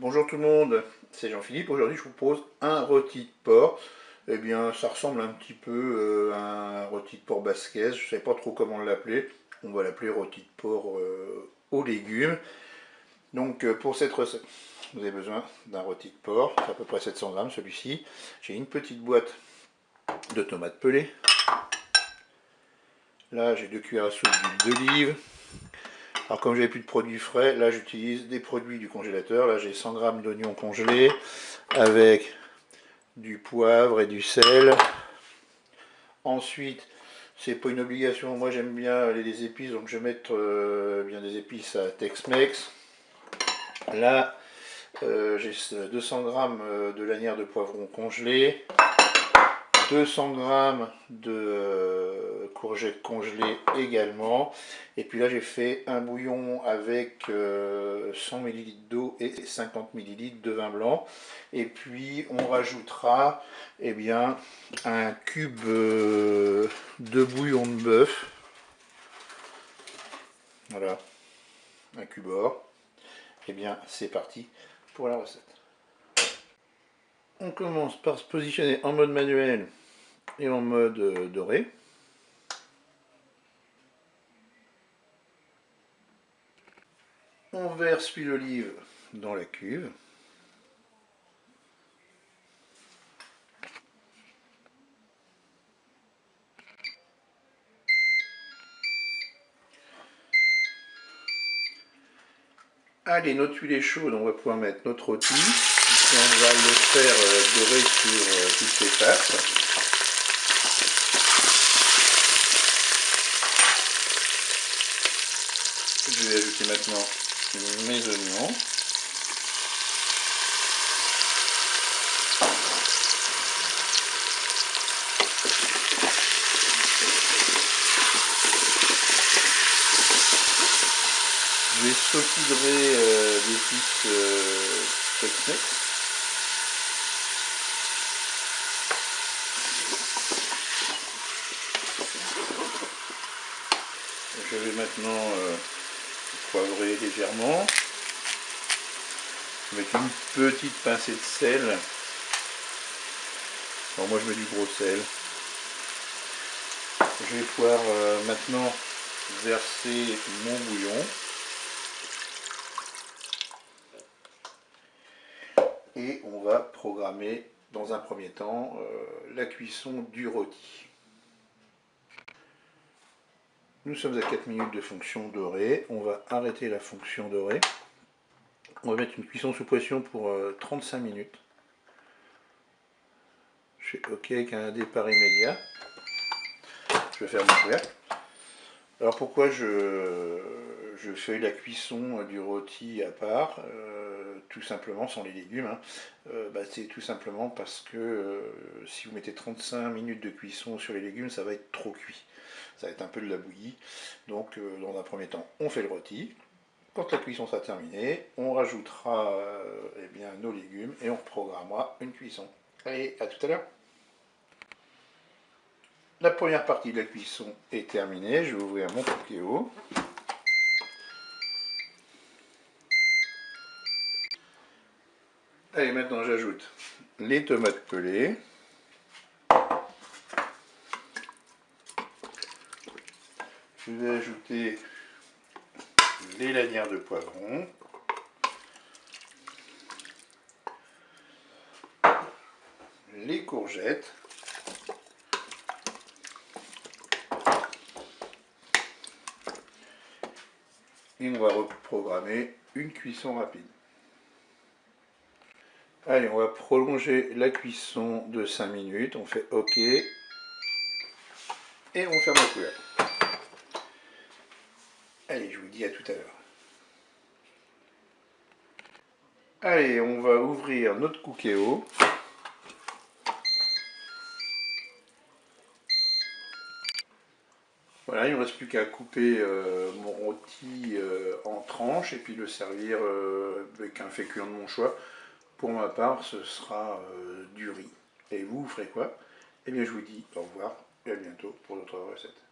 Bonjour tout le monde, c'est Jean-Philippe. Aujourd'hui je vous propose un rôti de porc. Eh bien ça ressemble un petit peu à un rôti de porc basquez, je ne sais pas trop comment l'appeler. On va l'appeler rôti de porc aux légumes. Donc pour cette recette, vous avez besoin d'un rôti de porc, c'est à peu près 700 grammes celui-ci. J'ai une petite boîte de tomates pelées. Là j'ai 2 cuillères à soupe d'huile d'olive. Alors comme j'avais plus de produits frais, là j'utilise des produits du congélateur. Là j'ai 100 grammes d'oignons congelés avec du poivre et du sel. Ensuite, c'est pas une obligation, moi j'aime bien les épices, donc je vais mettre bien des épices à Tex-Mex. Là, j'ai 200 grammes de lanières de poivron congelé, 200 grammes de courgettes congelées également. Et puis là, j'ai fait un bouillon avec 100 ml d'eau et 50 ml de vin blanc. Et puis, on rajoutera bien, un cube de bouillon de bœuf. Voilà, un cube or. Et bien, c'est parti pour la recette. On commence par se positionner en mode manuel et en mode doré. On verse l'huile d'olive dans la cuve. Allez, notre huile est chaude, on va pouvoir mettre notre rôti. Et on va le faire dorer sur toutes ses faces. Je vais ajouter maintenant mes oignons. Je vais saupoudrer d'épices Tex-Mex. Je vais maintenant poivrer légèrement. Avec une petite pincée de sel. Alors moi je mets du gros sel. Je vais pouvoir maintenant verser mon bouillon. Et on va programmer dans un premier temps la cuisson du rôti. Nous sommes à 4 minutes de fonction dorée. On va arrêter la fonction dorée. On va mettre une cuisson sous pression pour 35 minutes. Je fais OK avec un départ immédiat. Je vais faire mon couvercle. Alors pourquoi je fais la cuisson du rôti à part, tout simplement sans les légumes, hein. C'est tout simplement parce que si vous mettez 35 minutes de cuisson sur les légumes, ça va être trop cuit. Ça va être un peu de la bouillie. Donc dans un premier temps, on fait le rôti. Quand la cuisson sera terminée, on rajoutera nos légumes et on reprogrammera une cuisson. Allez, à tout à l'heure. La première partie de la cuisson est terminée. Je vais ouvrir mon Cookéo. Allez, maintenant j'ajoute les tomates pelées. Je vais ajouter les lanières de poivron. Les courgettes. Et on va reprogrammer une cuisson rapide. Allez, on va prolonger la cuisson de 5 minutes. On fait OK. Et on ferme le couvercle. Allez, je vous dis à tout à l'heure. Allez, on va ouvrir notre Cookéo. Voilà, il ne me reste plus qu'à couper mon rôti en tranches et puis le servir avec un féculent de mon choix. Pour ma part, ce sera du riz. Et vous ferez quoi? Eh bien, je vous dis au revoir et à bientôt pour d'autres recettes.